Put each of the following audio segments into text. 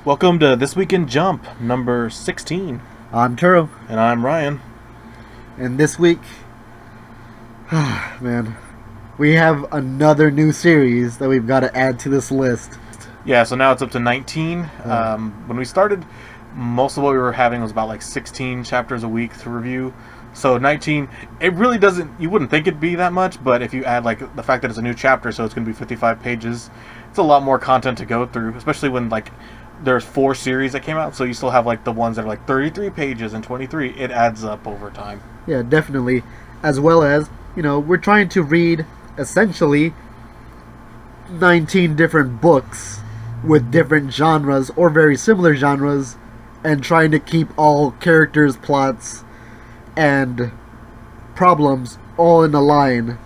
Welcome to This Week in Jump, number 16. I'm Turo, And I'm Ryan. and this week, man, we have another new series that we've got to add to this list. Yeah, so now it's up to 19. When we started, most of what we were having was about like 16 chapters a week to review. So 19, it really doesn't, you wouldn't think it'd be that much, but if you add like the fact that it's a new chapter, so it's going to be 55 pages, it's a lot more content to go through, especially when like there's 4 series that came out, so you still have like the ones that are like 33 pages and 23. It adds up over time. Yeah, definitely. As well as, we're trying to read essentially 19 different books with different genres or very similar genres, and trying to keep all characters, plots, and problems all in a line.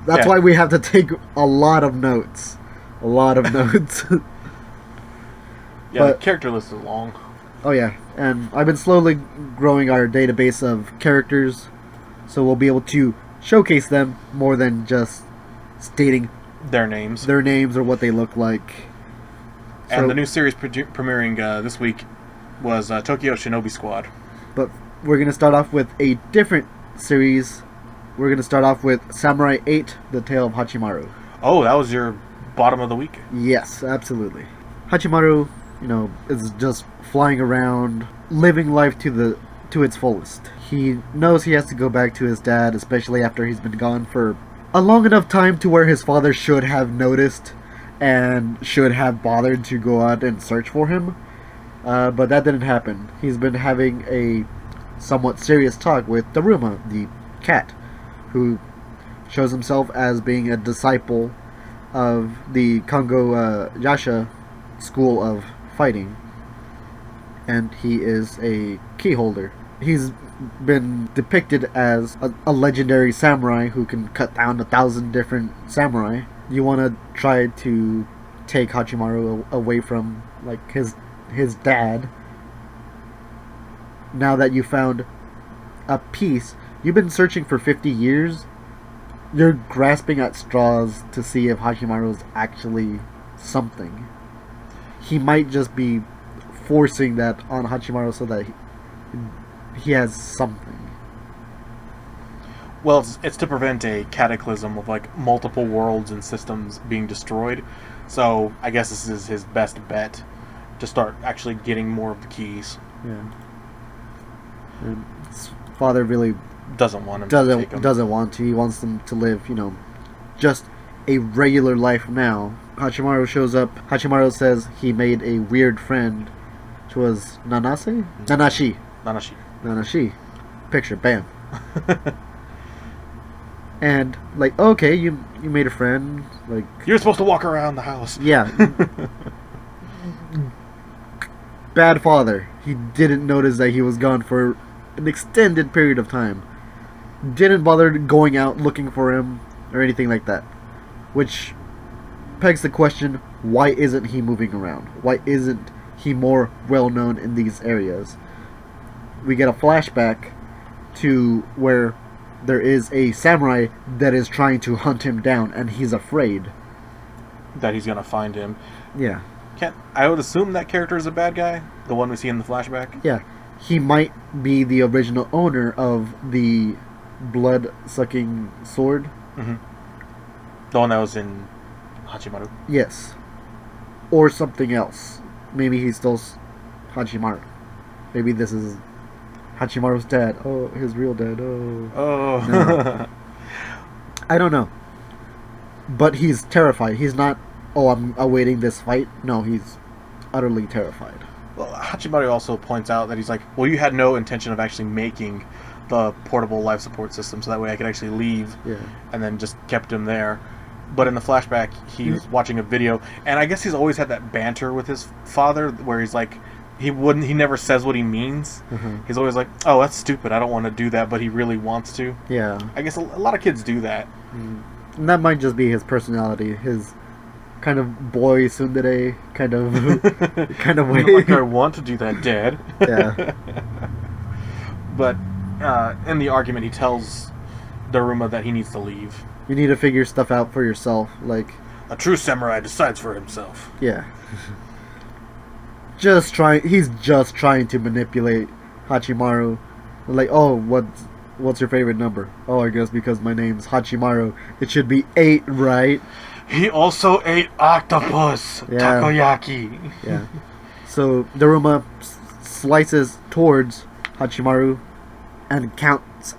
That's why we have to take a lot of notes. A lot of notes. Yeah, the character list is long. Oh yeah, and I've been slowly growing our database of characters, so we'll be able to showcase them more than just stating their names or what they look like. And the new series premiering this week was Tokyo Shinobi Squad. But we're going to start off with a different series. We're going to start off with Samurai 8, The Tale of Hachimaru. Oh, that was your bottom of the week? Yes, absolutely. Hachimaru, is just flying around, living life to its fullest. He knows he has to go back to his dad, especially after he's been gone for a long enough time to where his father should have noticed and should have bothered to go out and search for him. But that didn't happen. He's been having a somewhat serious talk with Daruma, the cat, who shows himself as being a disciple of the Kongo Yasha school of fighting, and he is a key holder. He's been depicted as a legendary samurai who can cut down 1,000 different samurai. You want to try to take Hachimaru away from his dad. Now that you found a piece, you've been searching for 50 years. You're grasping at straws to see if Hachimaru's actually something. He might just be forcing that on Hachimaru so that he has something. Well, it's to prevent a cataclysm of like multiple worlds and systems being destroyed. So I guess this is his best bet to start actually getting more of the keys. Yeah. And his father really doesn't want him to take them. Doesn't want to. He wants them to live, just a regular life now. Hachimaru shows up. Hachimaru says he made a weird friend, which was Nanashi. Picture, bam. And okay, you made a friend. You're supposed to walk around the house. Yeah. Bad father. He didn't notice that he was gone for an extended period of time. Didn't bother going out looking for him or anything like that. Which begs the question, why isn't he moving around? Why isn't he more well known in these areas? We get a flashback to where there is a samurai that is trying to hunt him down, and he's afraid that he's gonna find him. Yeah. I would assume that character is a bad guy, the one we see in the flashback. Yeah. He might be the original owner of the blood-sucking sword. Mm-hmm. The one that was in Hachimaru. Yes. Or something else. Maybe he stole Hachimaru. Maybe this is Hachimaru's dad. Oh, his real dad. Oh. No. I don't know. But he's terrified. He's not, I'm awaiting this fight. No, he's utterly terrified. Well, Hachimaru also points out that he's like, well, you had no intention of actually making the portable life support system, so that way I could actually leave. Yeah. And then just kept him there. But in the flashback, he was watching a video, and I guess he's always had that banter with his father, where he's like, he never says what he means. Mm-hmm. He's always like, oh, that's stupid, I don't want to do that, but he really wants to. Yeah. I guess a lot of kids do that. And that might just be his personality, his kind of boy tsundere kind of way. Like, I want to do that, Dad. Yeah. But in the argument, he tells Daruma that he needs to leave. You need to figure stuff out for yourself, A true samurai decides for himself. Yeah. He's just trying to manipulate Hachimaru. Like, oh, what's your favorite number? Oh, I guess because my name's Hachimaru, it should be 8, right? He also ate octopus. Yeah. Takoyaki. Yeah. So Daruma slices towards Hachimaru and counts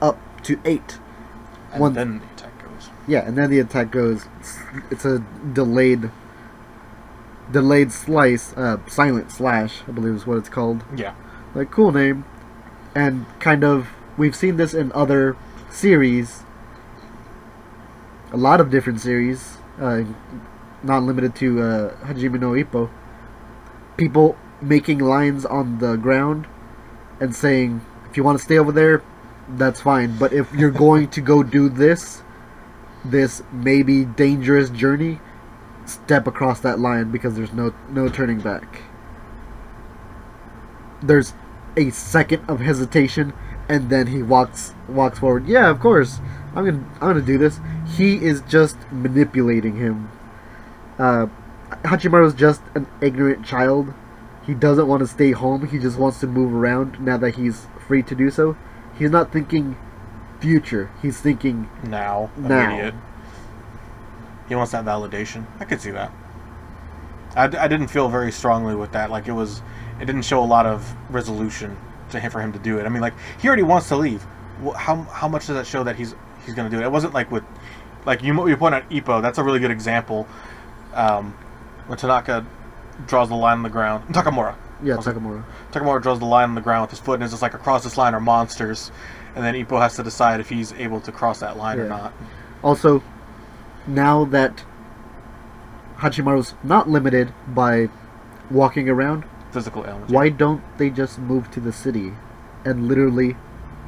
up to 8. And then the attack goes. Yeah, and then the attack goes. It's a delayed slice, silent slash, I believe is what it's called. Yeah. Like, cool name. And kind of, we've seen this in other series. A lot of different series. Not limited to Hajime no Ippo. People making lines on the ground and saying, if you want to stay over there, that's fine. But if you're going to go do this maybe dangerous journey, step across that line because there's no turning back. There's a second of hesitation, and then he walks forward. Yeah, of course, I'm gonna do this. He is just manipulating him. Hachimaru's just an ignorant child. He doesn't want to stay home. He just wants to move around now that he's free to do so. He's not thinking future. He's thinking now. Immediate. He wants that validation. I could see that. I didn't feel very strongly with that. Like, it didn't show a lot of resolution for him to do it. I mean, like, he already wants to leave. Well, how much does that show that he's going to do it? It wasn't like with, like, you point out Ippo. That's a really good example. When Tanaka draws the line on the ground. Takamura. Yeah, Takamura. Takamura draws the line on the ground with his foot, and it's just like, across this line are monsters. And then Ippo has to decide if he's able to cross that line or not. Also, now that Hachimaru's not limited by walking around, Physical ailments. why don't they just move to the city and literally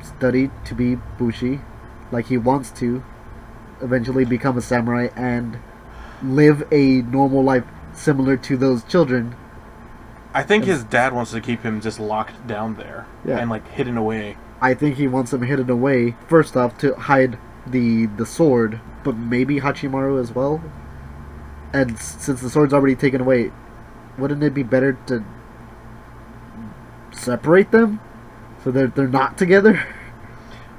study to be Bushi like he wants to, eventually become a samurai and live a normal life similar to those children? I think his dad wants to keep him just locked down there and, like, hidden away. I think he wants him hidden away, first off, to hide the sword, but maybe Hachimaru as well. And since the sword's already taken away, wouldn't it be better to separate them so they're not together?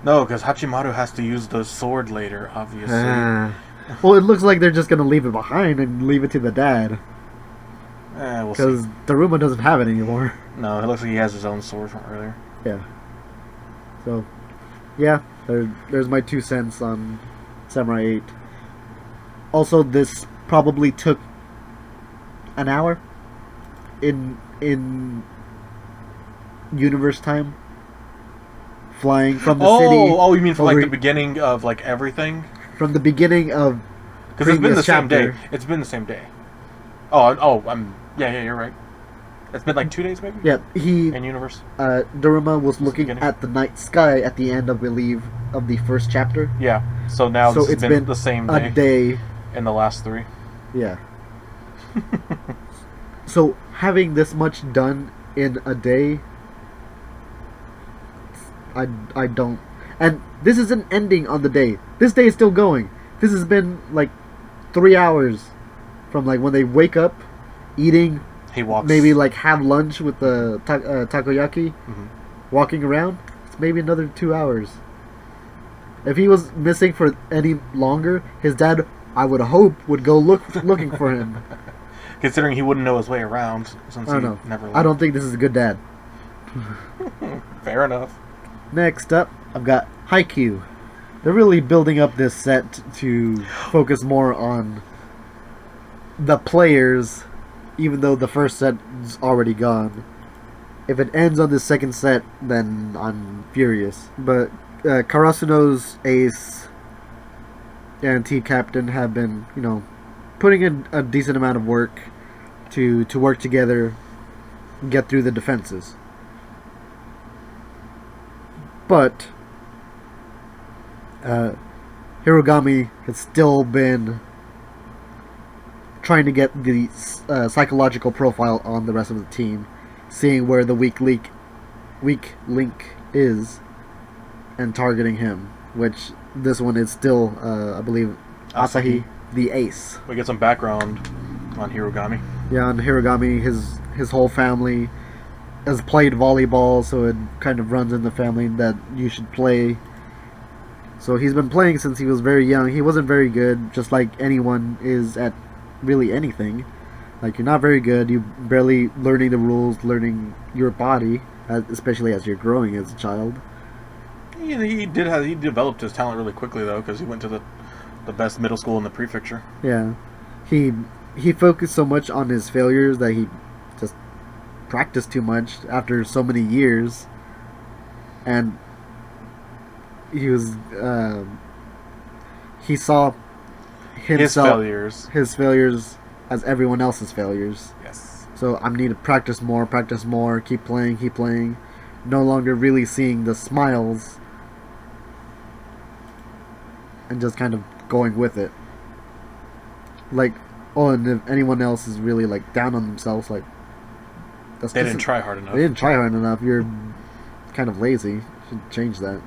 No, because Hachimaru has to use the sword later, obviously. Well, it looks like they're just going to leave it behind and leave it to the dad. We'll see. Because Daruma doesn't have it anymore. No, it looks like he has his own sword from earlier. Yeah. So, yeah, there's my 2 cents on Samurai 8. Also, this probably took an hour in universe time, flying from the city. Oh, you mean from like the beginning of like everything? From the beginning of because it's been the same day. It's been the same day. Yeah, you're right. It's been like 2 days, maybe. Yeah, in universe. Daruma was looking at the night sky at the end, I believe, of the first chapter. Yeah. So now it's been the same day. A day in the last 3. Yeah. So having this much done in a day, I don't. And this isn't ending on the day. This day is still going. This has been like 3 hours from like when they wake up, eating. He walks. Maybe like have lunch with the takoyaki, walking around. It's maybe another 2 hours. If he was missing for any longer, his dad, I would hope, would go looking for him. Considering he wouldn't know his way around since he never left. I don't think this is a good dad. Fair enough. Next up, I've got Haikyuu. They're really building up this set to focus more on the players, even though the first set is already gone. If it ends on the second set, then I'm furious. But Karasuno's ace and team captain have been, putting in a decent amount of work to work together, get through the defenses. But Hirogami has still been trying to get the psychological profile on the rest of the team, seeing where the weak link is, and targeting him. Which this one is still, I believe, Asahi, the ace. We get some background on Hirogami. Yeah, and Hiragami, his whole family has played volleyball, so it kind of runs in the family that you should play. So he's been playing since he was very young. He wasn't very good, just like anyone is at really anything. Like, you're not very good, you're barely learning the rules, learning your body, especially as you're growing as a child. He developed his talent really quickly though, because he went to the best middle school in the prefecture. Yeah. He focused so much on his failures that he just practiced too much after so many years. And he was he saw himself, his failures as everyone else's failures. Yes. So I need to practice more, keep playing. No longer really seeing the smiles and just kind of going with it. Like, oh, and if anyone else is really like down on themselves, like they didn't try hard enough. They didn't try hard enough. You're kind of lazy. You should change that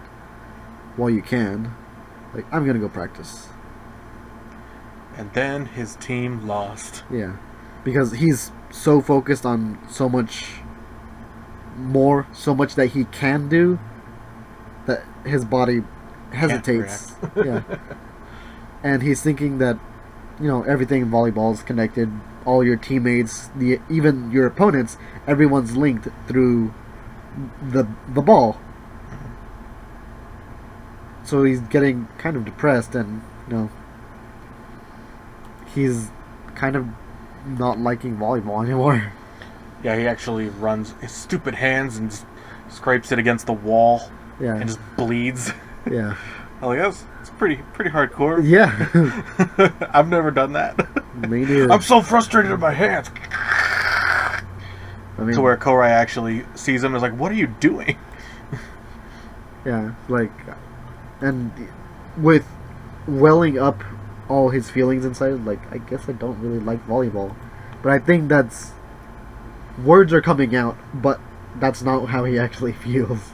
while you can. Like, I'm gonna go practice. And then his team lost. Yeah, because he's so focused on so much more, so much that he can do, that his body hesitates. Yeah, and he's thinking that, you know, everything in volleyball is connected. All your teammates, even your opponents, everyone's linked through the ball. So he's getting kind of depressed, and, you know, he's kind of not liking volleyball anymore. Yeah, he actually runs his stupid hands and just scrapes it against the wall. Yeah, and just bleeds. Yeah. I'm like, it's pretty hardcore. Yeah. I've never done that. Me neither. I'm so frustrated with my hands. I mean, to where Korai actually sees him and is like, what are you doing? Yeah, like, and with welling up all his feelings inside, like, I guess I don't really like volleyball. But I think that's, words are coming out, but that's not how he actually feels.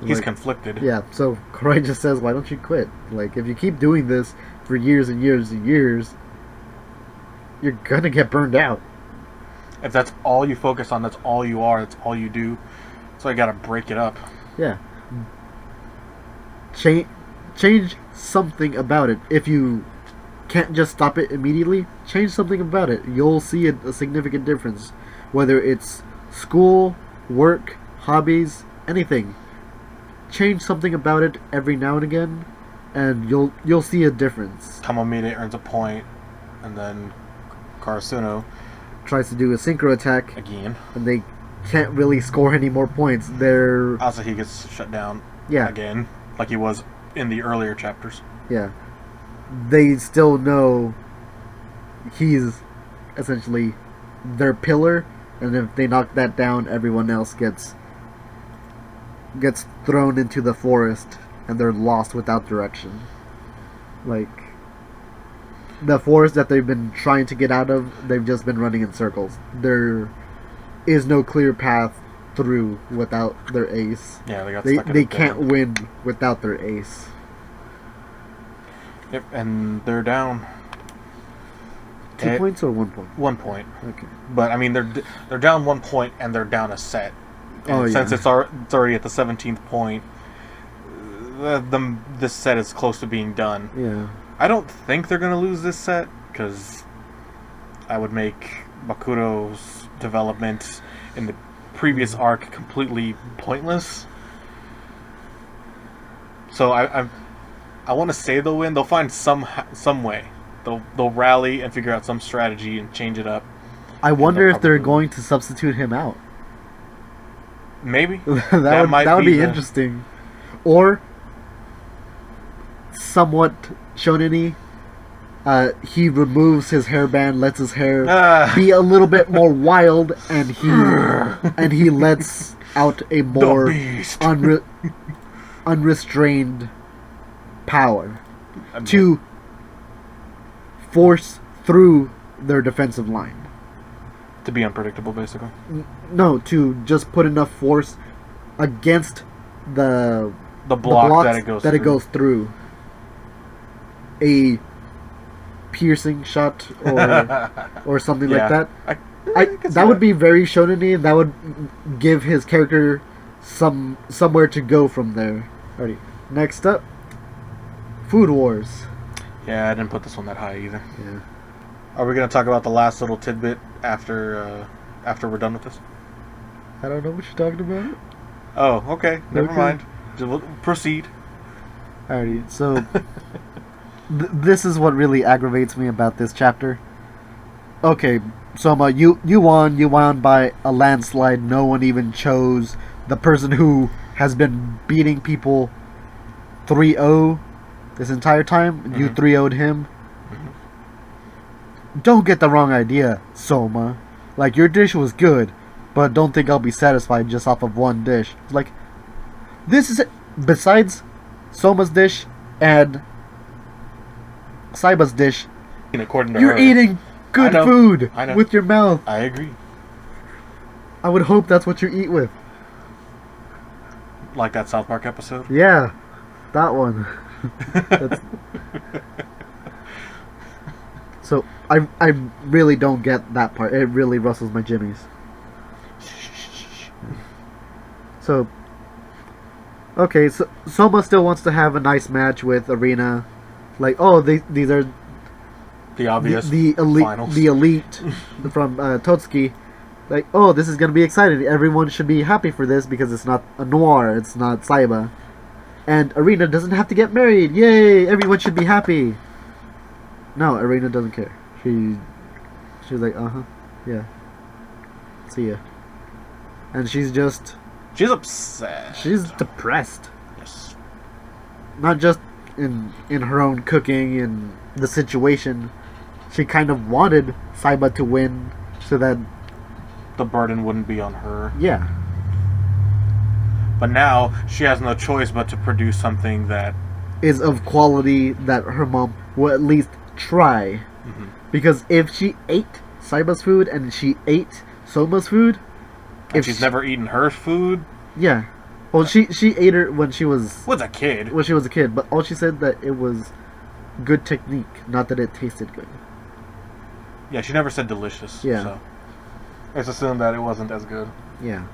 He's like, conflicted. Yeah, so Korai just says, why don't you quit? Like, if you keep doing this for years and years and years, you're gonna get burned out. If that's all you focus on, that's all you are, that's all you do. So I gotta break it up. Yeah. Change something about it. If you can't just stop it immediately, change something about it. You'll see a significant difference. Whether it's school, work, hobbies, anything. Change something about it every now and again, and you'll see a difference. Kamomide earns a point, and then Karasuno tries to do a synchro attack again, and they can't really score any more points. Asahi gets shut down. Yeah. Again, like he was in the earlier chapters. Yeah. They still know he's essentially their pillar, and if they knock that down, everyone else gets thrown into the forest, and they're lost without direction. Like, the forest that they've been trying to get out of, they've just been running in circles. There is no clear path through without their ace. Yeah, they got stuck in They can't win without their ace. Yep, and they're down 2 points or 1 point? 1 point. Okay. But I mean, they're down 1 point and they're down a set. And since it's already at the 17th point, this set is close to being done. Yeah. I don't think they're going to lose this set, because I would make Bakuro's development in the previous arc completely pointless. So I want to say they'll win. They'll find some way. They'll rally and figure out some strategy and change it up. I wonder if they're going to substitute him out. Maybe. that would be interesting. Or somewhat shonen-y. He removes his hairband, lets his hair be a little bit more wild, and he lets out a more unrestrained power to force through their defensive line. To be unpredictable, basically. No, to just put enough force against the block that it goes through. A piercing shot or something like that. I can see That would be very shonen-y. That would give his character somewhere to go from there. Alrighty. Next up, Food Wars. Yeah, I didn't put this one that high either. Yeah. Are we gonna talk about the last little tidbit after we're done with this? I don't know what you're talking about. Oh, okay. Never Okay. mind. Proceed. Alrighty. So this is what really aggravates me about this chapter. Okay, Soma, you won. You won by a landslide. No one even chose the person who has been beating people 3-0 this entire time. You 3-0'd him. Don't get the wrong idea, Soma. Like, your dish was good, but don't think I'll be satisfied just off of one dish. Like, this is it. Besides Soma's dish and Saiba's dish, According to you're her, eating good food I know. with your mouth. I agree. I would hope that's what you eat with. Like that South Park episode. Yeah, that one. So I really don't get that part. It really rustles my jimmies. So okay, so Soma still wants to have a nice match with Arena. Like, oh, these are The obvious the elite, finals. the elite from Totsuki. Like, oh, this is gonna be exciting. Everyone should be happy for this because it's not a noir. It's not Saiba, and Arena doesn't have to get married. Yay! Everyone should be happy. No, Arena doesn't care. She's like, yeah. See ya. And she's upset. she's depressed. Yes. Not just in her own cooking and the situation. She kind of wanted Saiba to win so that, The burden wouldn't be on her. yeah. But now she has no choice but to produce something that is of quality that her mom will at least try. Because if she ate Saiba's food and she ate Soma's food, if she's never eaten her food. Yeah. Well, she ate her when she was Was a kid. when she was a kid, but all she said that it was good technique, not that it tasted good. Yeah, she never said delicious. Yeah. So let's assume that it wasn't as good. Yeah.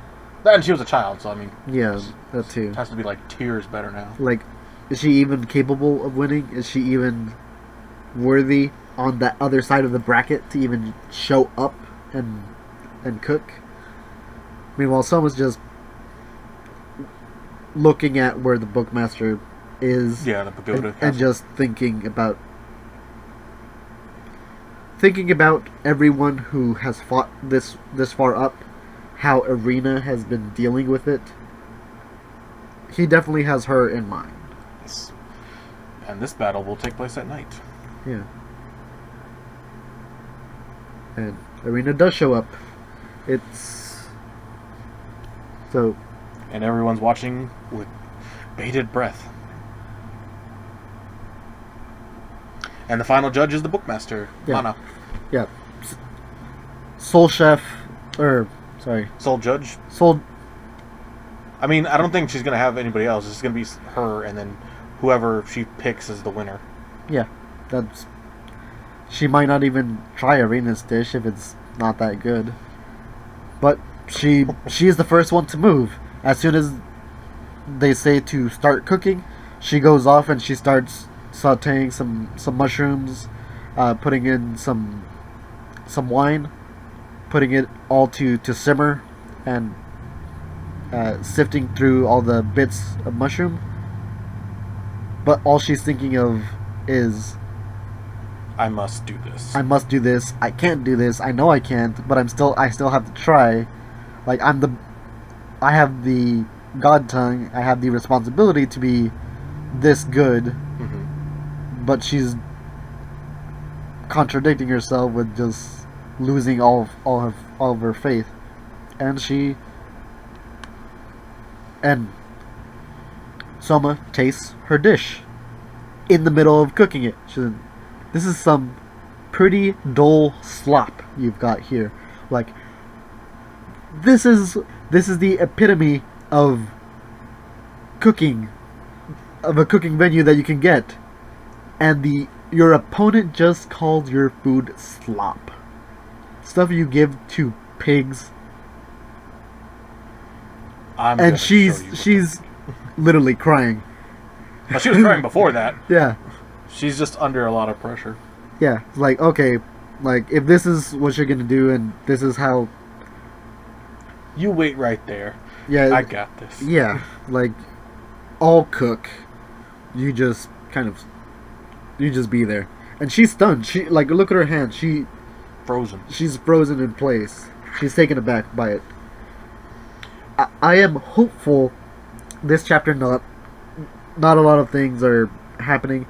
And she was a child, so I mean, Yeah, that too. it has to be like tears better now. Like, is she even capable of winning? Is she even worthy on that other side of the bracket to even show up and cook? Meanwhile, someone's just looking at where the bookmaster is, Yeah, the pagoda. and just thinking about everyone who has fought this far up, how Arena has been dealing with it. He definitely has her in mind. Yes. And this battle will take place at night. Yeah. And Arena does show up. So, And everyone's watching with bated breath. And the final judge is the bookmaster, Yeah. Mana. yeah. Soul Chef, sorry, Sole judge. Soul. I mean, I don't think she's going to have anybody else. It's going to be her, and then whoever she picks is the winner. Yeah, she might not even try Arena's dish if it's not that good. But she is the first one to move. As soon as they say to start cooking, she goes off and she starts sautéing some mushrooms, putting in some wine, putting it all to simmer, and sifting through all the bits of mushroom. But all she's thinking of is, I must do this. I must do this. I can't do this. I know I can't, but I still have to try. Like, I have the god tongue. I have the responsibility to be this good. Mm-hmm. But she's contradicting herself with just losing all of her faith, and Soma tastes her dish in the middle of cooking it. She said, "This is some pretty dull slop you've got here. Like, this is the epitome of a cooking venue that you can get, and the Your opponent just called your food slop. Stuff you give to pigs. And she's literally crying. Well, she was crying before that. Yeah. She's just under a lot of pressure. Yeah. Like, okay, like, if this is what you're gonna do and this is how... You wait right there. Yeah. I got this. Yeah. Like, I'll cook. You just kind of... You just be there. And she's stunned. She, like, look at her hand. Frozen. She's frozen in place. She's taken aback by it. I am hopeful this chapter not a lot of things are happening.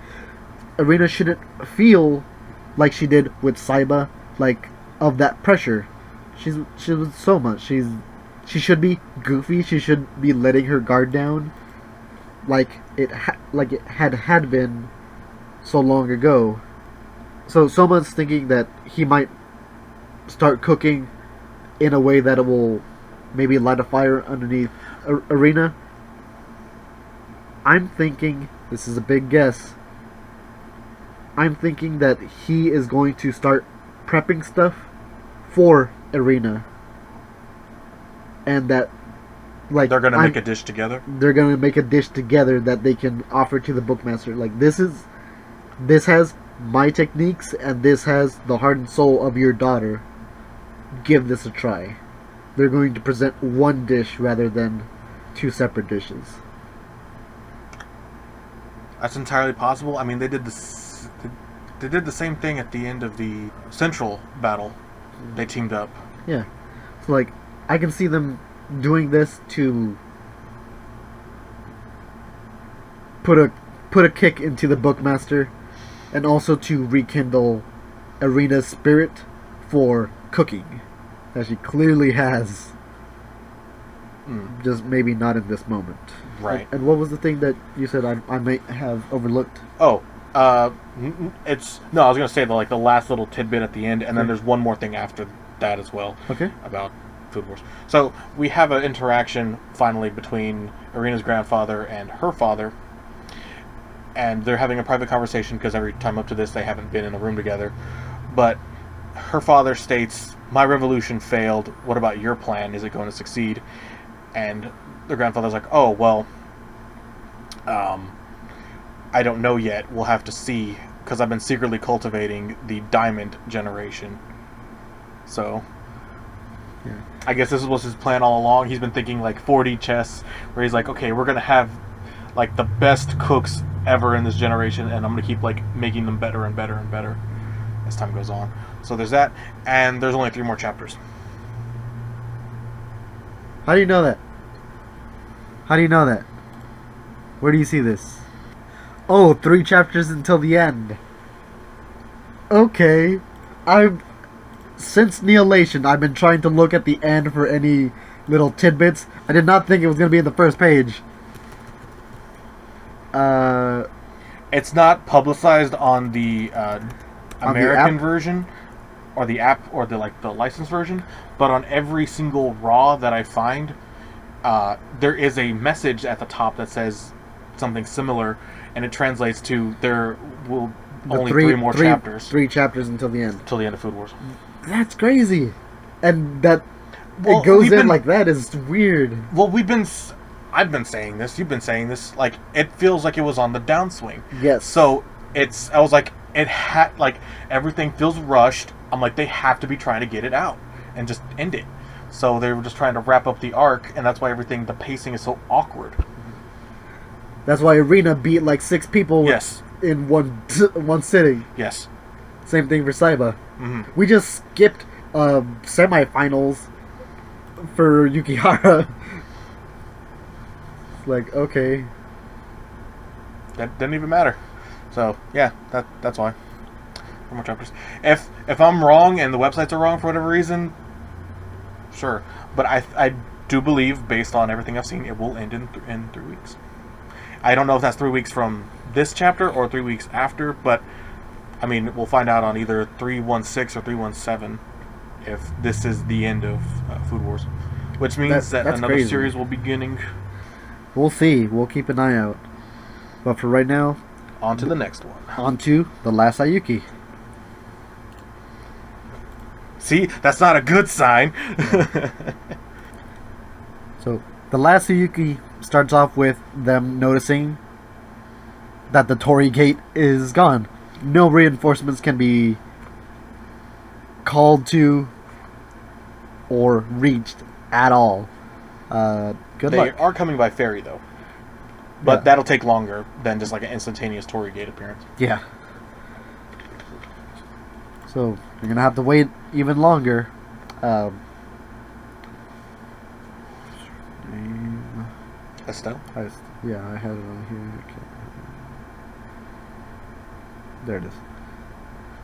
Irina shouldn't feel like she did with Saiba, like, of that pressure. She was so much. She should be goofy. She should be letting her guard down, like it had been so long ago. So Soma's thinking that he might start cooking in a way that it will maybe light a fire underneath Irina. I'm thinking, this is a big guess, I'm thinking that he is going to start prepping stuff for Irina. And that, like, they're gonna make a dish together? They're gonna make a dish together that they can offer to the bookmaster. Like, this has my techniques, and this has the heart and soul of your daughter. Give this a try. They're going to present one dish rather than two separate dishes. That's entirely possible. I mean, they did this. They did the same thing at the end of the Central battle. They teamed up. Yeah, so like I can see them doing this to put a kick into the bookmaster, and also to rekindle Irina's spirit for cooking, that she clearly has. Just maybe not in this moment. Right. And what was the thing that you said I might have overlooked? Oh, I was gonna say the last little tidbit at the end, and then there's one more thing after that as well. Okay. About Food Wars. So we have an interaction finally between Irina's grandfather and her father, and they're having a private conversation because every time up to this they haven't been in a room together. But her father states, "My revolution failed. What about your plan? Is it going to succeed?" And the grandfather's like, "Oh, well, I don't know yet. We'll have to see, because I've been secretly cultivating the diamond generation." So, yeah. I guess this was his plan all along. He's been thinking like 4D chess, where he's like, okay, we're going to have like the best cooks ever in this generation, and I'm going to keep like making them better and better and better as time goes on. So there's that, and there's only 3 more chapters. How do you know that? How do you know that? Where do you see this? Oh, 3 chapters until the end. Okay. Since Neolation, I've been trying to look at the end for any little tidbits. I did not think it was going to be in the first page. It's not publicized on the American version, or the app, or the licensed version, but on every single Raw that I find, there is a message at the top that says something similar, and it translates to there will only 3 more chapters. 3 chapters until the end. Till the end of Food Wars. That's crazy, and that it goes in like that is weird. Well, I've been saying this. You've been saying this. Like, it feels like it was on the downswing. Yes. So I was like, it had everything feels rushed. I'm like, they have to be trying to get it out and just end it. So they were just trying to wrap up the arc, and that's why the pacing is so awkward. That's why Irina beat like 6 people. Yes. In one sitting. Yes. Same thing for Saiba. Mm-hmm. We just skipped semifinals for Yukihara. Like, okay. That didn't even matter. So yeah, that's why. 4 more chapters. If I'm wrong and the websites are wrong for whatever reason, sure. But I do believe, based on everything I've seen, it will end in 3 weeks. I don't know if that's 3 weeks from this chapter or 3 weeks after, but I mean, we'll find out on either 316 or 317 if this is the end of Food Wars, which means that another series will be beginning. We'll see. We'll keep an eye out. But for right now, On to the next one. On to the last Sayuki. See, that's not a good sign. So, the last Sayuki starts off with them noticing that the Torii Gate is gone. No reinforcements can be called to or reached at all. Good They luck. are coming by ferry, though. But Yeah. that'll take longer than just like an instantaneous Torii Gate appearance. Yeah. So, you're gonna have to wait even longer. Estelle? Yeah, I had it on here. Okay. There it is.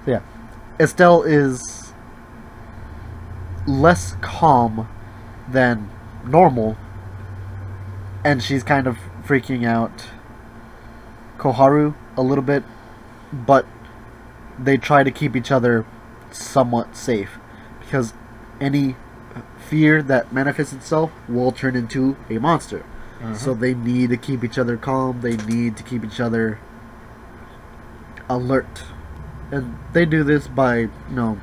Yeah. Estelle is less calm than normal, and she's kind of freaking out Koharu a little bit, but they try to keep each other somewhat safe, because any fear that manifests itself will turn into a monster. So they need to keep each other calm, they need to keep each other alert. And they do this by, you know,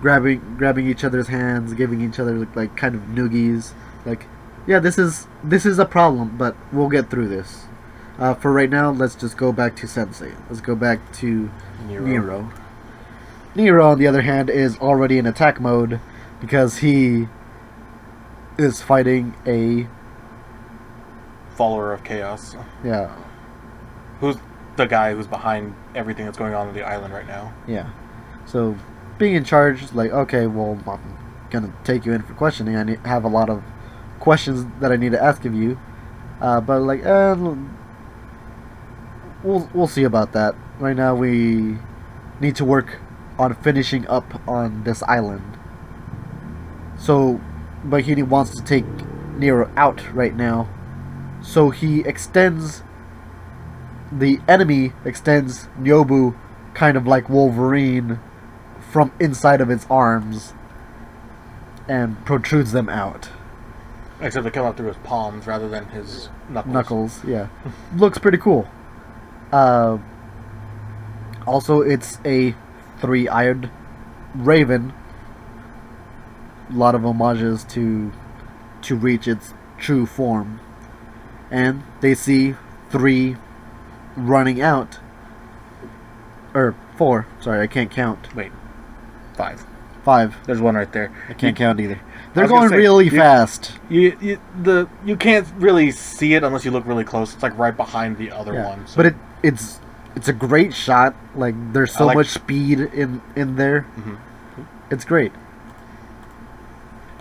grabbing each other's hands, giving each other like kind of noogies. Like, yeah, this is a problem, but we'll get through this. For right now, let's just go back to Sensei. Let's go back to Nero. Nero, on the other hand, is already in attack mode because he is fighting a Follower of Chaos. yeah. Who's the guy who's behind everything that's going on the island right now. Yeah. So, being in charge is like, okay, well, I'm gonna take you in for questioning. I have a lot of questions that I need to ask of you. But like, we'll see about that. Right now, we need to work on finishing up on this island. So, but he wants to take Nero out right now. So he extends. The enemy extends Nyobu kind of like Wolverine from inside of its arms and protrudes them out. Except they come out through his palms rather than his knuckles. Yeah. Looks pretty cool. Also, it's a three-eyed raven. A lot of homages to reach its true form. And they see three running out. Or four. Sorry, I can't count. Wait. 5. 5. There's one right there. I can't count either. I They're was gonna going say, really fast. You can't really see it unless you look really close. It's like right behind the other one. So. But it's a great shot. Like, there's so much speed in there. Mm-hmm. It's great.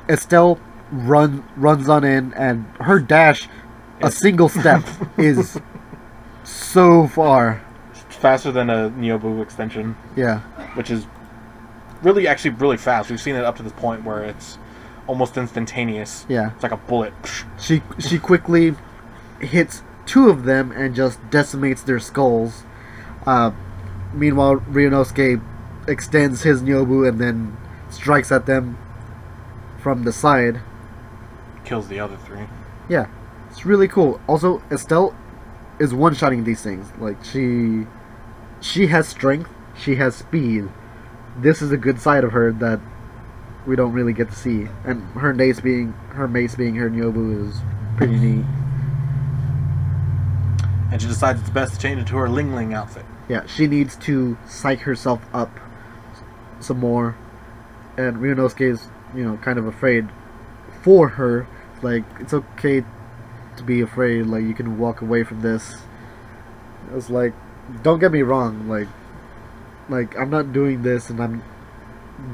Estelle runs on in, and her dash, a single step, is so far. It's faster than a Nyobu extension. Yeah. Which is really, actually really fast. We've seen it up to this point where it's almost instantaneous. Yeah. It's like a bullet. She quickly hits 2 of them and just decimates their skulls. Meanwhile, Ryunosuke extends his Nyobu and then strikes at them from the side. Kills the other 3. Yeah, it's really cool. Also, Estelle is one-shotting these things. Like, she has strength, she has speed. This is a good side of her that we don't really get to see. And her mace being her Nyobu is pretty neat. And she decides it's best to change it to her Ling Ling outfit. Yeah, she needs to psych herself up some more. And Ryunosuke is, kind of afraid for her. Like, it's okay to be afraid. Like, you can walk away from this. It's like, don't get me wrong. Like I'm not doing this, and I'm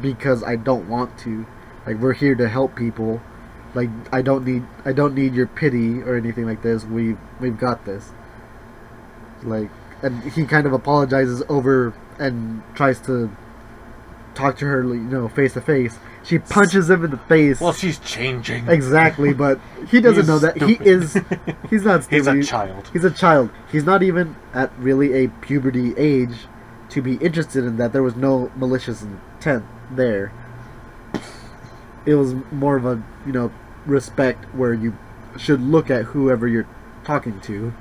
because I don't want to. Like, we're here to help people. Like, I don't need your pity or anything like this. We've got this. Like, and he kind of apologizes over and tries to talk to her, face to face. She punches him in the face. Well, she's changing. Exactly, but he doesn't know that. He's not stupid. He's a child. He's a child. He's not even at really a puberty age to be interested in that. There was no malicious intent there. It was more of a, respect where you should look at whoever you're talking to.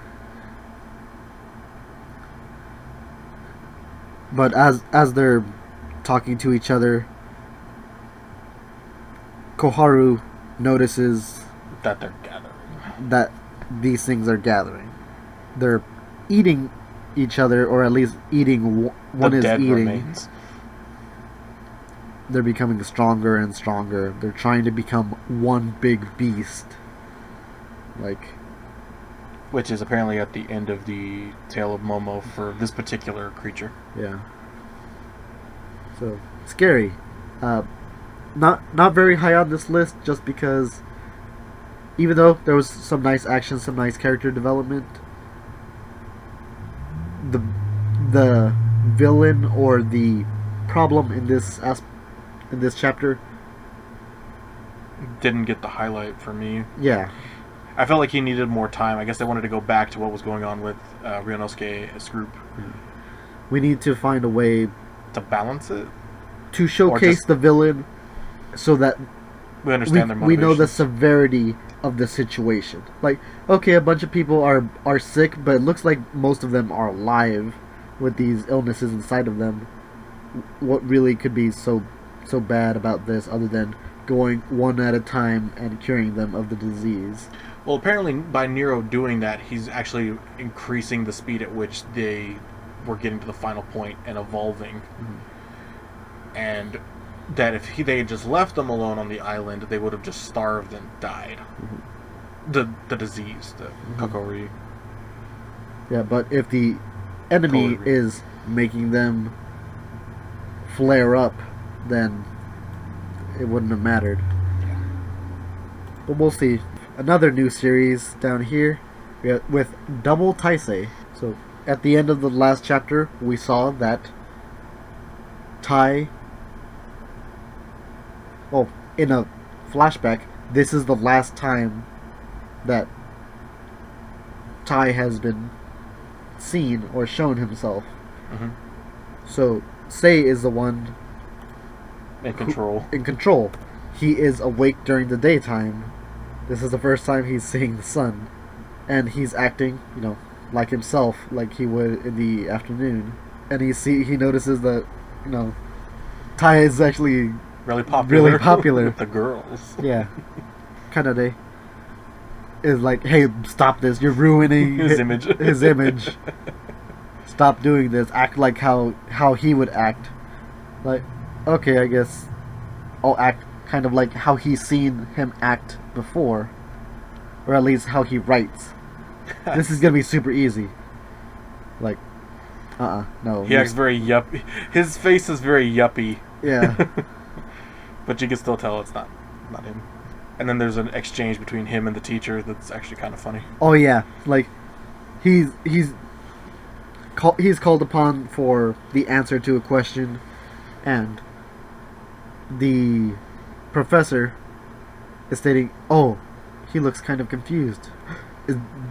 But as they're talking to each other, Koharu notices That they're gathering. that these things are gathering. They're eating each other, or at least eating. One The is dead eating. remains. They're becoming stronger and stronger. They're trying to become one big beast. Like, Which is apparently at the end of the Tale of Momo for this particular creature. yeah. So scary. Not very high on this list, just because even though there was some nice action, some nice character development, the villain or the problem in this chapter, Didn't get the highlight for me. yeah, I felt like he needed more time. I guess they wanted to go back to what was going on with Ryunosuke's group we need to find a way to balance it. to showcase just- the villain so that We understand their we motivation. know the severity of the situation. Like, okay, a bunch of people are sick, but it looks like most of them are alive with these illnesses inside of them. What really could be so bad about this, other than going one at a time and curing them of the disease? Well, apparently by Nero doing that, he's actually increasing the speed at which they were getting to the final point and evolving. Mm-hmm. And that if they had just left them alone on the island, they would have just starved and died. Mm-hmm. The disease, the Mm-hmm. Kokori. Yeah, but if the enemy Totally. is making them flare up, then it wouldn't have mattered. But we'll see. Another new series down here with Double Taisei. So at the end of the last chapter, we saw that Tai. Well, in a flashback, this is the last time that Tai has been seen or shown himself. Mm-hmm. So Sei is the one In control. in control. He is awake during the daytime. This is the first time he's seeing the sun, and he's acting, like himself, like he would in the afternoon. And he notices that, Tai is actually Really popular. Really popular. With the girls. yeah, Kanade is like, hey, stop this! You're ruining His image. His image. Stop doing this. Act like how he would act. Like, okay, I guess I'll act kind of like how he's seen him act before, or at least how he writes. This is gonna be super easy. Like, no. He acts very yuppie. His face is very yuppie. Yeah. But you can still tell it's not him. And then there's an exchange between him and the teacher that's actually kind of funny. Oh yeah, like he's called upon for the answer to a question, and the professor is stating, "Oh, he looks kind of confused.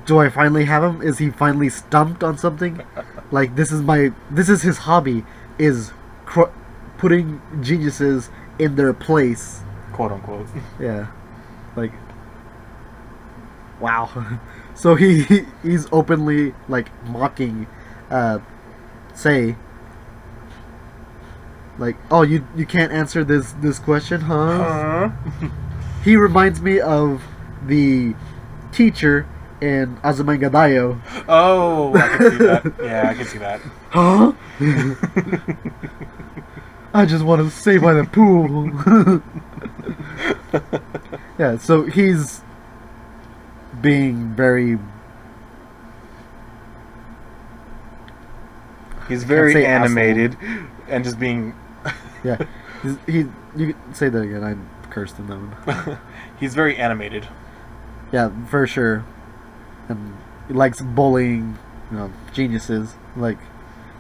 Do I finally have him? Is he finally stumped on something? Like, this is his hobby, is putting geniuses in their place." Quote unquote. Yeah. Like, wow. So he's openly like mocking Sei. Like, oh, you can't answer this question, huh? He reminds me of the teacher in Azumangadayo. Oh, I can see that. Yeah, I can see that. Huh? I just want to stay by the pool. Yeah, so he's being very... He's very say animated and just being... Yeah, you can say that again. I cursed him that one. He's very animated. Yeah, for sure. And he likes bullying, geniuses. Like,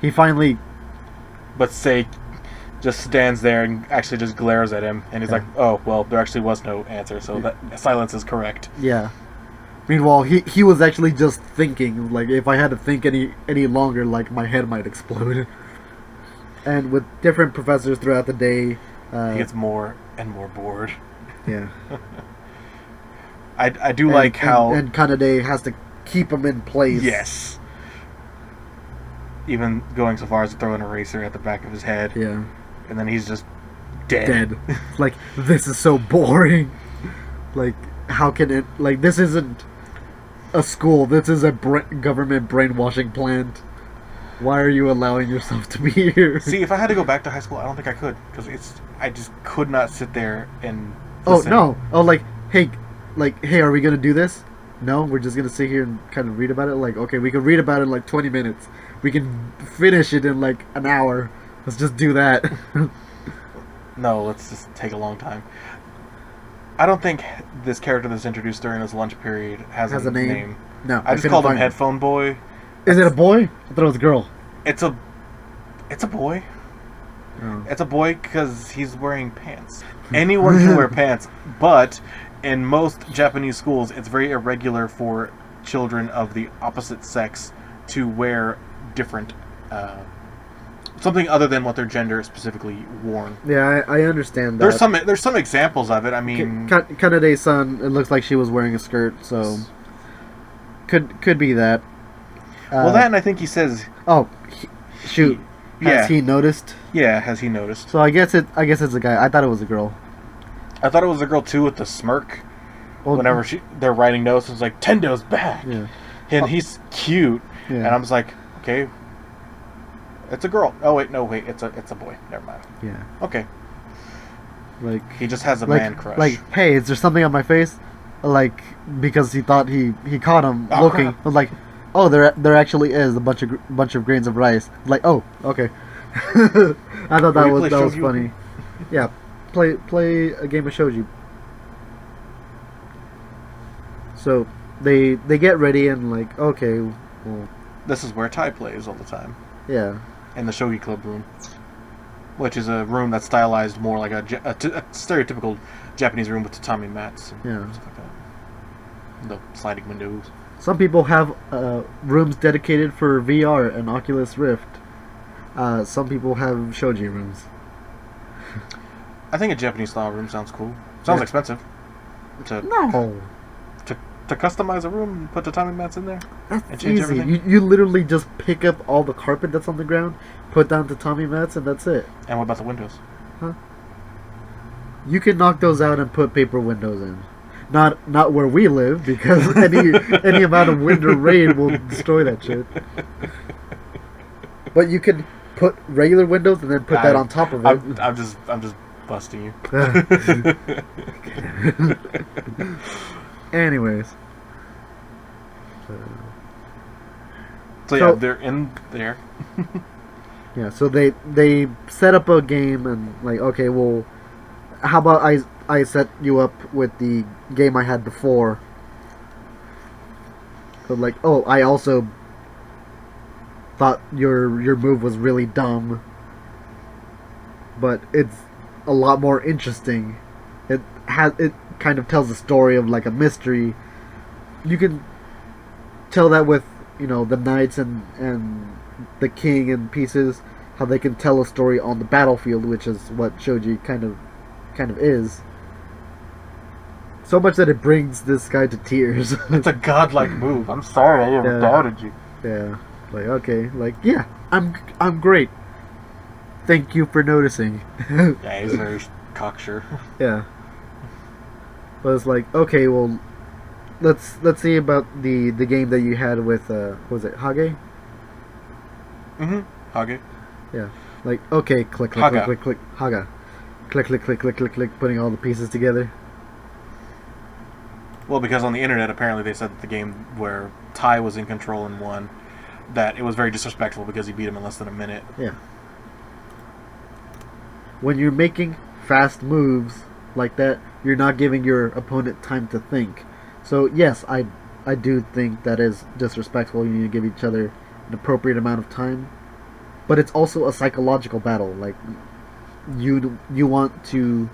he finally... But Sei just stands there and actually just glares at him. And he's like, oh, well, there actually was no answer, so that silence is correct. Yeah. Meanwhile, he was actually just thinking, like, if I had to think any longer, like, my head might explode. And with different professors throughout the day... He gets more and more bored. Yeah. I do like how... And Kanade has to keep him in place. Yes. even going so far as to throw an eraser at the back of his head. Yeah. And then he's just dead. Like, this is so boring. Like, how can it... Like, this isn't a school. This is a government brainwashing plant. Why are you allowing yourself to be here? See, if I had to go back to high school, I don't think I could. Because I just could not sit there and listen. Oh, no. Oh, like, hey, are we going to do this? No, we're just going to sit here and kind of read about it. Like, okay, we can read about it in like 20 minutes. We can finish it in like an hour. Let's just do that. No, let's just take a long time. I don't think this character that's introduced during this lunch period has a name. No, I just called him Headphone Boy. Is it a boy? I thought it was a girl. It's a boy. Oh. It's a boy because he's wearing pants. Anyone can wear pants, but in most Japanese schools, it's very irregular for children of the opposite sex to wear different, something other than what their gender specifically worn. Yeah, I understand that. There's some examples of it. I mean, Kanade-san, it looks like she was wearing a skirt, so could be that. Well, that, and I think he says... Oh, shoot. Has he noticed? Yeah, has he noticed? So I guess it's a guy. I thought it was a girl. I thought it was a girl, too, with the smirk. Well, whenever they're writing notes, it's like, Tendo's back! Yeah. And he's cute. Yeah. And I'm just like, okay, it's a girl. Oh, wait, it's a boy. Never mind. Yeah. Okay. Like... He just has a man crush. Like, hey, is there something on my face? Like, because he thought he caught him looking. Crap. Like... Oh, there actually is a bunch of grains of rice. Like, oh, okay. I thought that was funny. Yeah, play a game of shogi. So they get ready and like, okay, well, this is where Tai plays all the time. Yeah. In the shogi club room, which is a room that's stylized more like a stereotypical Japanese room with tatami mats and stuff like that. The sliding windows. Some people have rooms dedicated for VR and Oculus Rift. Some people have shogi rooms. I think a Japanese style room sounds cool. Sounds expensive. No. To customize a room and put tatami mats in there? That's and change easy. everything? You literally just pick up all the carpet that's on the ground, put down tatami mats, and that's it. And what about the windows? Huh? You can knock those out and put paper windows in. Not where we live, because any amount of wind or rain will destroy that shit. But you can put regular windows and then put that on top of it. I'm just busting you. Anyways. So yeah, they're in there. Yeah, so they set up a game and like, okay, well, how about I set you up with the game I had before. So like, oh, I also thought your move was really dumb, but it's a lot more interesting. It kind of tells a story of like a mystery. You can tell that with, you know, the knights and the king and pieces, how they can tell a story on the battlefield, which is what shogi kind of is. So much that it brings this guy to tears. It's a godlike move. I'm sorry I ever doubted you. Yeah. Like, okay, like, yeah, I'm great. Thank you for noticing. Yeah, he's very cocksure. Yeah. But it's like, okay, well, let's see about the game that you had with what was it, Hage? Hage. Yeah. Like, okay, click, Haga. click, Haga. Click, putting all the pieces together. Well, because on the internet, apparently they said that the game where Tai was in control and won, that it was very disrespectful because he beat him in less than a minute. Yeah. When you're making fast moves like that, you're not giving your opponent time to think. So yes, I do think that is disrespectful. You need to give each other an appropriate amount of time. But it's also a psychological battle. Like, you want to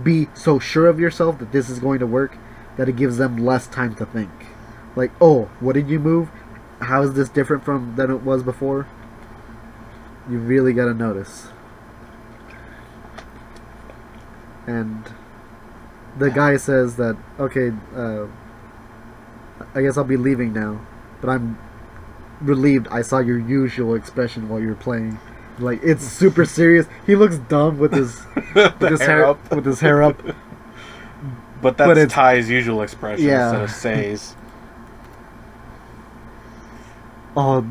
be so sure of yourself that this is going to work that it gives them less time to think. Like, oh, what did you move? How is this different than it was before? You really gotta notice. And the guy says that, okay, I guess I'll be leaving now, but relieved I saw your usual expression while you were playing. Like, it's super serious. He looks dumb with his with his hair up. But that's Ty's usual expression Yeah. instead of Say's. Oh,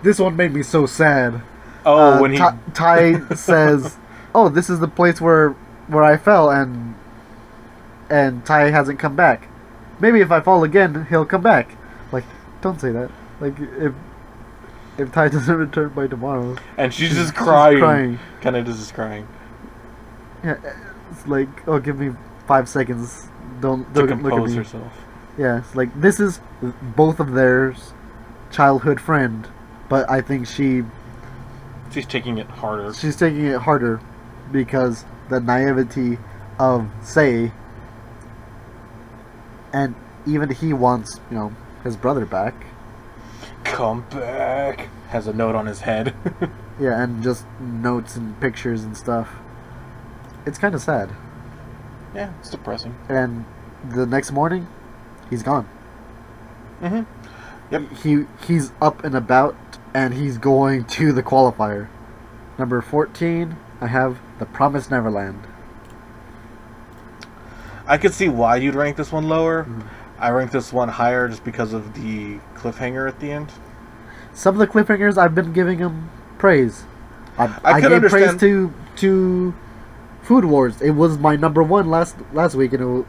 this one made me so sad. Oh, when he Ty says, "Oh, this is the place where I fell," and Ty hasn't come back. Maybe if I fall again, he'll come back. Like, don't say that. Like, if Ty doesn't return by tomorrow, and she's just crying. crying. Kind of just crying. Yeah, it's like, oh, give me 5 seconds. Don't To look at compose me. herself. Yeah, it's like, this is both of theirs childhood friend, but I think she's taking it harder. She's taking it harder because the naivety of Sei, and even he wants, his brother back. Come back. Has a note on his head. Yeah, and just notes and pictures and stuff. It's kind of sad. Yeah, it's depressing. And the next morning, he's gone. Mm-hmm. Yep. He's up and about, and he's going to the qualifier. Number 14, I have The Promised Neverland. I could see why you'd rank this one lower. Mm. I rank this one higher just because of the cliffhanger at the end. Some of the cliffhangers I've been giving him praise. I could gave praise understand to Food Wars. It was my number one last week, and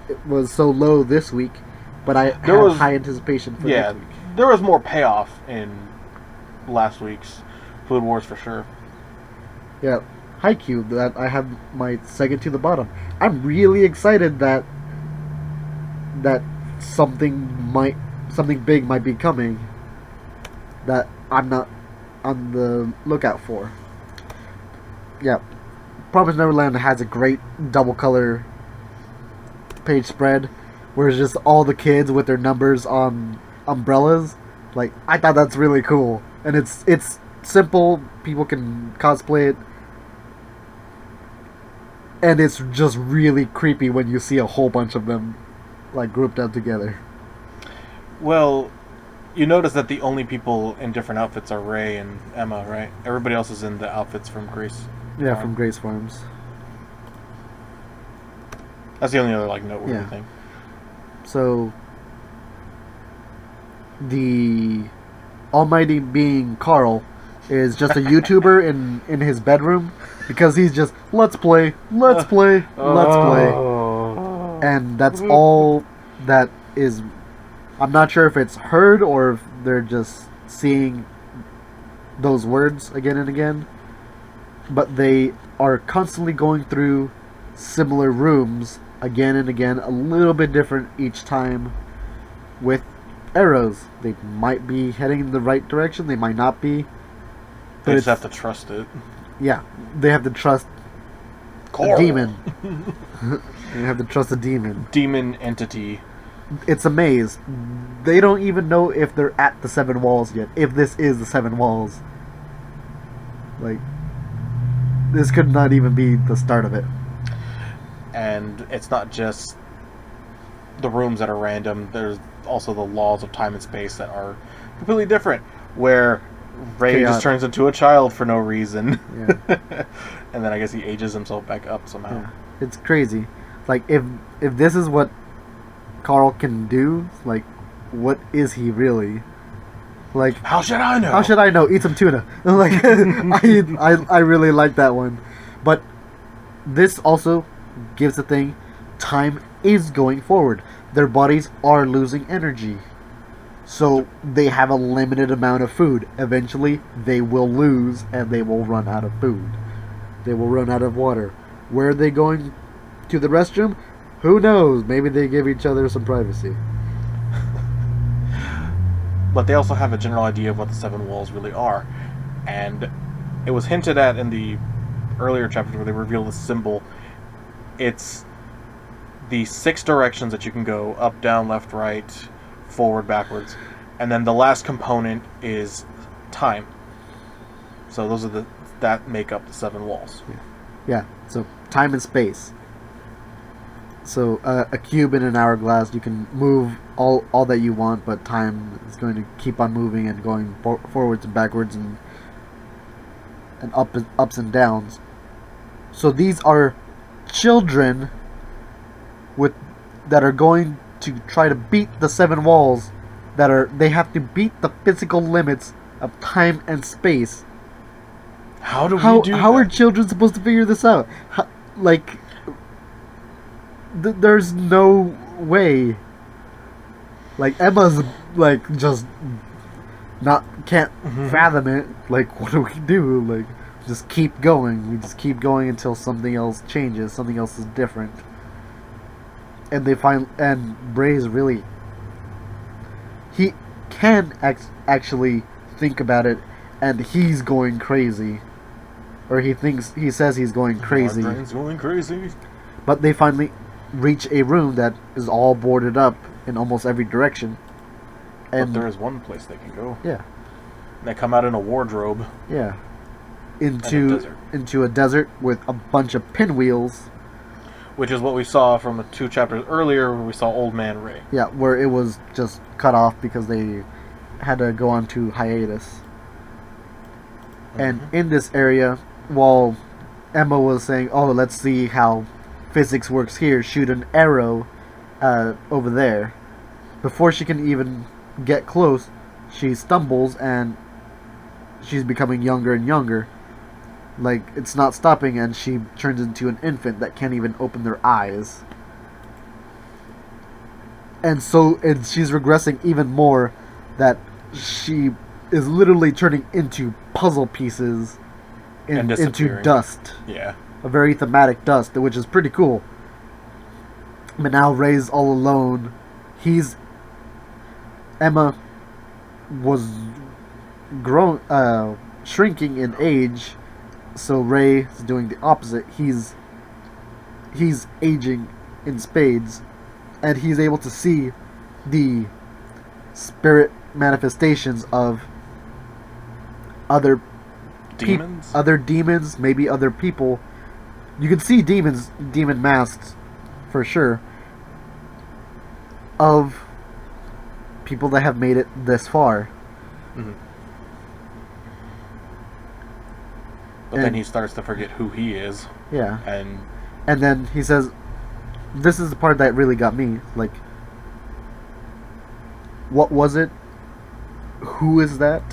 it was so low this week. But I had high anticipation for next week. There was more payoff in last week's Food Wars for sure. Yeah, Haikyuu, that I have my second to the bottom. I'm really excited that something big might be coming that I'm not on the lookout for. Yeah, Promised Neverland has a great double color page spread where it's just all the kids with their numbers on umbrellas. Like, I thought that's really cool, and it's simple. People can cosplay it, and it's just really creepy when you see a whole bunch of them like grouped up together. Well, you notice that the only people in different outfits are Ray and Emma, right? Everybody else is in the outfits from Grace. Yeah, from Grace Farms. That's the only other noteworthy thing. So the almighty being Carl is just a YouTuber in his bedroom because he's just let's play, and that's all that is. I'm not sure if it's heard or if they're just seeing those words again and again, but they are constantly going through similar rooms again and again, a little bit different each time, with arrows. They might be heading in the right direction, they might not be. They just have to trust it. Yeah, they have to trust a demon. They have to trust a demon. Demon entity. It's a maze. They don't even know if they're at the 7 walls yet. If this is the 7 walls. Like, this could not even be the start of it. And it's not just the rooms that are random. There's also the laws of time and space that are completely different. Where Ray just turns into a child for no reason. Yeah. And then I guess he ages himself back up somehow. Yeah. It's crazy. Like, if this is what Carl can do, like, what is he really? Like, how should I know? How should I know? Eat some tuna. Like, I really like that one. But this also gives the thing, time is going forward. Their bodies are losing energy. So they have a limited amount of food. Eventually, they will lose and they will run out of food. They will run out of water. Where are they going? To the restroom? Who knows? Maybe they give each other some privacy. But they also have a general idea of what the 7 walls really are. And it was hinted at in the earlier chapters where they reveal the symbol. It's the 6 directions that you can go: up, down, left, right, forward, backwards. And then the last component is time. So those are that make up the 7 walls. Yeah. So time and space. So a cube in an hourglass, you can move all that you want, but time is going to keep on moving and going forwards and backwards and ups and downs. So these are children that are going to try to beat the seven walls. They have to beat the physical limits of time and space. How do we do that? How are children supposed to figure this out? There's no way. Like, Emma's like just can't fathom it. Like, what do we do? Like, just keep going. We just keep going until something else changes. Something else is different. And Bray's really, he can actually think about it, and he's going crazy, or he says he's going crazy. My brain's going crazy. But they finally reach a room that is all boarded up in almost every direction. And but there is one place they can go. Yeah. And they come out in a wardrobe. Yeah. Into a desert with a bunch of pinwheels. Which is what we saw from 2 chapters earlier, where we saw Old Man Ray. Yeah, where it was just cut off because they had to go on to hiatus. And in this area, while Emma was saying, "Oh, let's see how physics works here, shoot an arrow over there," before she can even get close, she stumbles and she's becoming younger and younger. Like, it's not stopping, and she turns into an infant that can't even open their eyes. And she's regressing even more, that she is literally turning into puzzle pieces into dust. Yeah. A very thematic dust, which is pretty cool. But now Ray's all alone. Emma was shrinking in age, so Ray is doing the opposite. He's aging in spades, and he's able to see the spirit manifestations of other demons, maybe other people. You can see demon masks, for sure, of people that have made it this far. Mm-hmm. But then he starts to forget who he is. Yeah. And then he says, this is the part that really got me. Like, what was it? Who is that?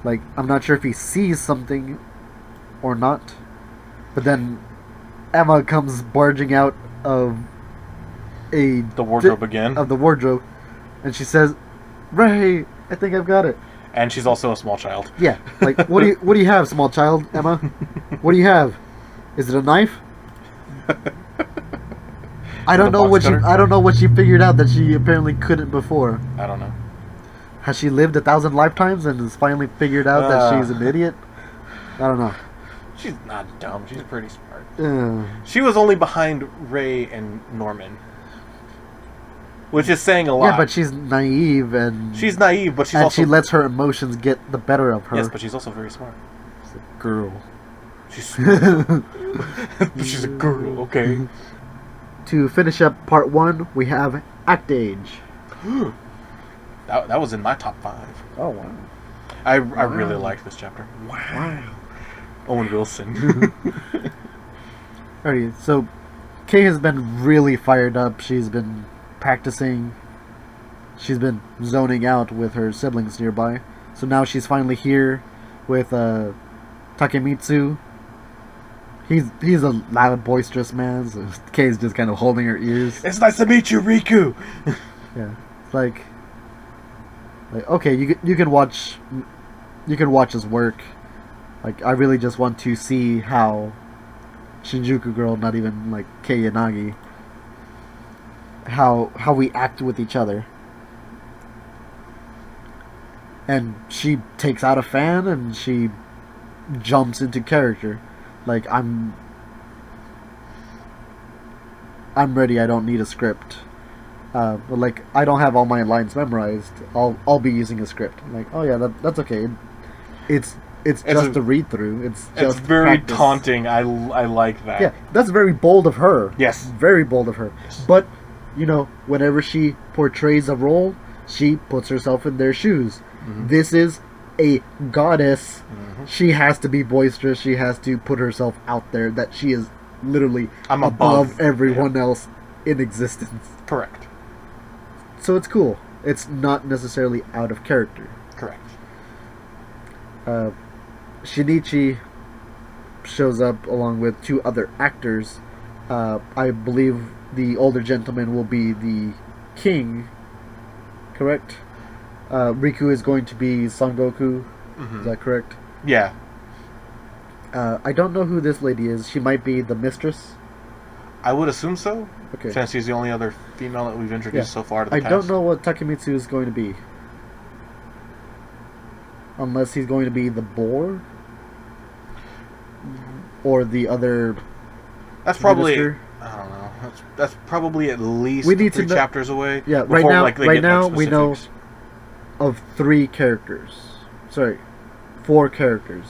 Like, I'm not sure if he sees something or not. But then Emma comes barging out of the wardrobe again. Of the wardrobe. And she says, "Ray, I think I've got it." And she's also a small child. Yeah. Like, what do you have, small child, Emma? What do you have? Is it a knife? I don't know what she figured out that she apparently couldn't before. I don't know. Has she lived 1,000 lifetimes and has finally figured out that she's an idiot? I don't know. She's not dumb. She's pretty smart. She was only behind Ray and Norman, which is saying a lot. Yeah, but she's naive and she lets her emotions get the better of her. Yes, but she's also very smart. She's a girl. She's smart. She's a girl. Okay. To finish up part 1, we have Act Age. That was in my top 5. Oh wow! I really liked this chapter. Wow. Owen Wilson. Alrighty, so Kay has been really fired up. She's been practicing. She's been zoning out with her siblings nearby. So now she's finally here with Takemitsu. He's a loud, boisterous man. So Kay's just kind of holding her ears. It's nice to meet you, Riku. Yeah, it's like okay, you can watch his work. Like, I really just want to see how Shinjuku Girl, not even like Kei Yanagi, how we act with each other. And she takes out a fan and she jumps into character. Like, I'm ready. I don't need a script. But like, I don't have all my lines memorized. I'll be using a script. I'm like, oh yeah, that's okay. It's just a read through. It's just very practice. taunting. I like that. Yeah, that's very bold of her. Yes. Very bold of her. But, you know, whenever she portrays a role, she puts herself in their shoes. Mm-hmm. This is a goddess. Mm-hmm. She has to be boisterous. She has to put herself out there that she is literally I'm above everyone else in existence. Correct. So it's cool. It's not necessarily out of character. Correct. Shinichi shows up along with two other actors. I believe the older gentleman will be the king, correct? Riku is going to be Son Goku. Mm-hmm. Is that correct? Yeah. I don't know who this lady is. She might be the mistress. I would assume so. Okay. Since she's the only other female that we've introduced so far to the I cast. don't know what Takemitsu is going to be. Unless he's going to be the boar? Or the other... That's probably... minister? I don't know. That's probably at least We need 3 to know- chapters away. Yeah, before, they get we know specifics. of 3 characters. Sorry, 4 characters.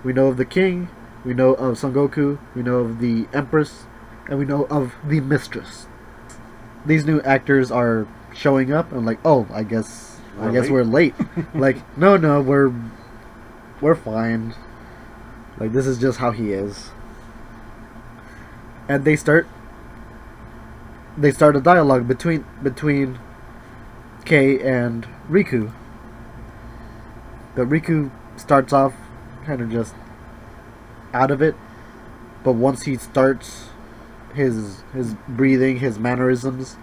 We know of the king, we know of Son Goku, we know of the empress, and we know of the mistress. These new actors are showing up, and like, oh, I guess we're late. Like, no, we're fine. Like, this is just how he is. And they start a dialogue between Kei and Riku. But Riku starts off kind of just out of it, but once he starts his breathing, his mannerisms,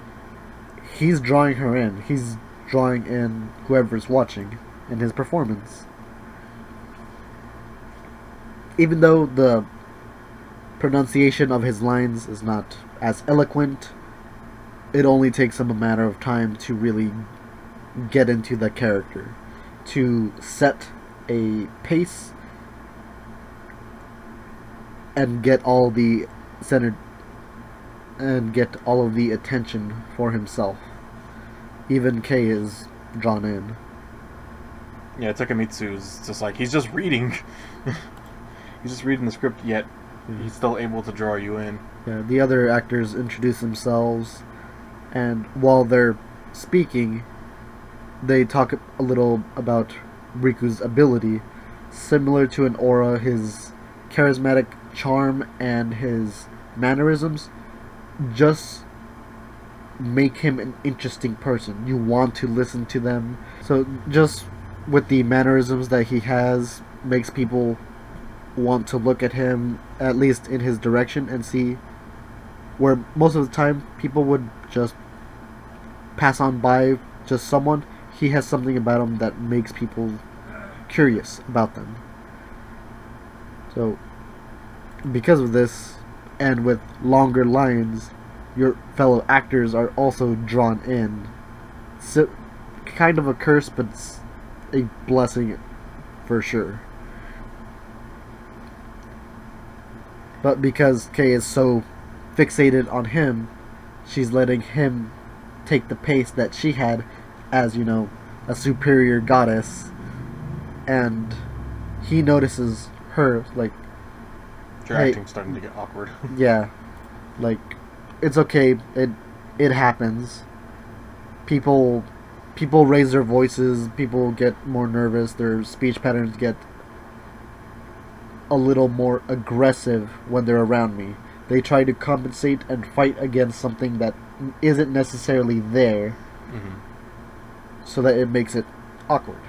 he's drawing her in. He's drawing in whoever's watching in his performance. Even though the pronunciation of his lines is not as eloquent, it only takes him a matter of time to really get into the character, to set a pace and get all the centered and get all of the attention for himself. Even Kei is drawn in. Yeah, Takemitsu is just like, he's just reading. He's just reading the script, yet he's still able to draw you in. Yeah, the other actors introduce themselves, and while they're speaking, they talk a little about Riku's ability. Similar to an aura, his charismatic charm and his mannerisms just make him an interesting person. You want to listen to them. So just with the mannerisms that he has, makes people want to look at him, at least in his direction, and see where most of the time people would just pass on by just someone. He has something about him that makes people curious about them. So because of this, and with longer lines, your fellow actors are also drawn in. So, kind of a curse, but it's a blessing for sure. But because Kei is so fixated on him, she's letting him take the pace that she had as, you know, a superior goddess. And he notices her, like, Your hey, acting's starting to get awkward. yeah, like, it's okay, it happens. People raise their voices, people get more nervous, their speech patterns get a little more aggressive when they're around me. They try to compensate and fight against something that isn't necessarily there, Mm-hmm. so that it makes it awkward.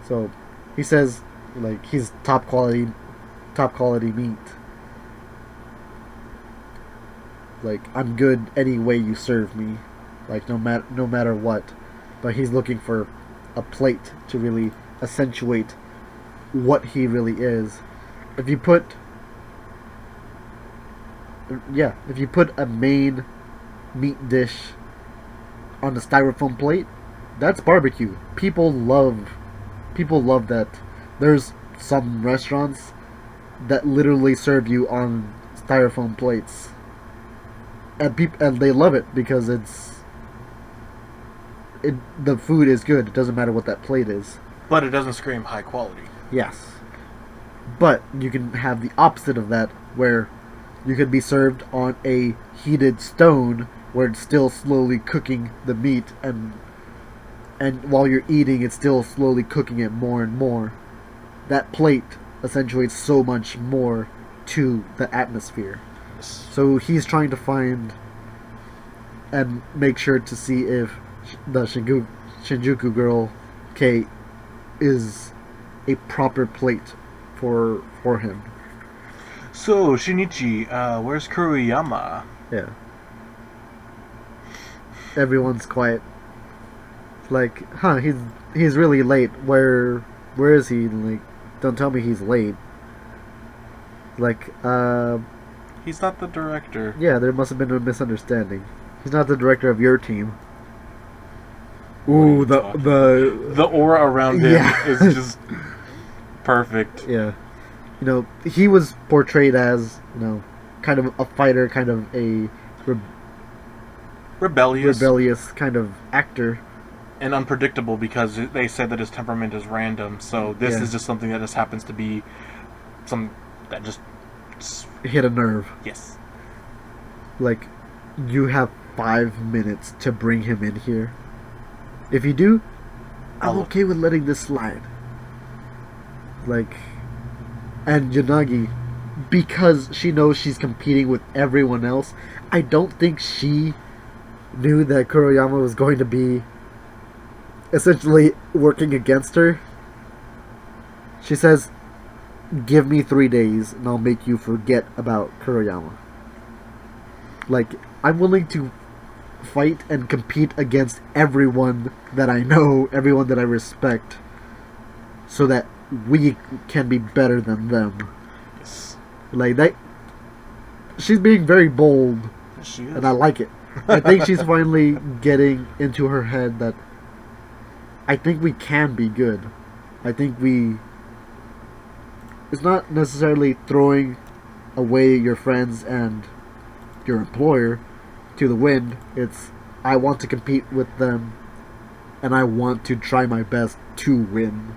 So he says, like, he's top quality meat. Like, I'm good any way you serve me, like, no matter what. But he's looking for a plate to really accentuate what he really is. If you put a main meat dish on a styrofoam plate, that's barbecue. People love that. There's some restaurants that literally serve you on styrofoam plates, and they love it because the food is good. It doesn't matter what that plate is. But it doesn't scream high quality. Yes. But you can have the opposite of that, where you could be served on a heated stone where it's still slowly cooking the meat, and while you're eating, it's still slowly cooking it more and more. That plate accentuates so much more to the atmosphere. So he's trying to find and make sure to see if the Shinjuku girl Kei is a proper plate for him. So, Shinichi, where's Kuruyama? Yeah. Everyone's quiet. Like, he's really late. Where is he? Like, don't tell me he's late. Like, He's not the director. yeah, there must have been a misunderstanding. He's not the director of your team. Ooh, The aura around him Yeah. is just perfect. Yeah. You know, he was portrayed as, kind of a fighter, kind of a rebellious kind of actor. And unpredictable, because they said that his temperament is random. So this Yeah. is just something that just happens to be some that just Hit a nerve. yes. Like, you have 5 minutes to bring him in here. If you do, I'm okay with letting this slide. Like, and Yanagi, because she knows she's competing with everyone else, I don't think she knew that Kuroyama was going to be essentially working against her. She says, give me 3 days and I'll make you forget about Kuroyama. Like, I'm willing to fight and compete against everyone that I know, everyone that I respect, so that we can be better than them. Yes. Like, that. She's being very bold, She is. and I like it. I think she's finally getting into her head that I think we can be good. I think we. It's not necessarily throwing away your friends and your employer to the wind. It's, I want to compete with them, and I want to try my best to win.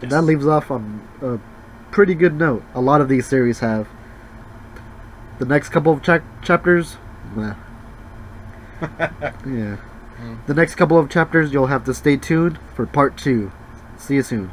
And that leaves off on a pretty good note. A lot of these series have. The next couple of chapters, meh. Yeah. The next couple of chapters, you'll have to stay tuned for part 2. See you soon.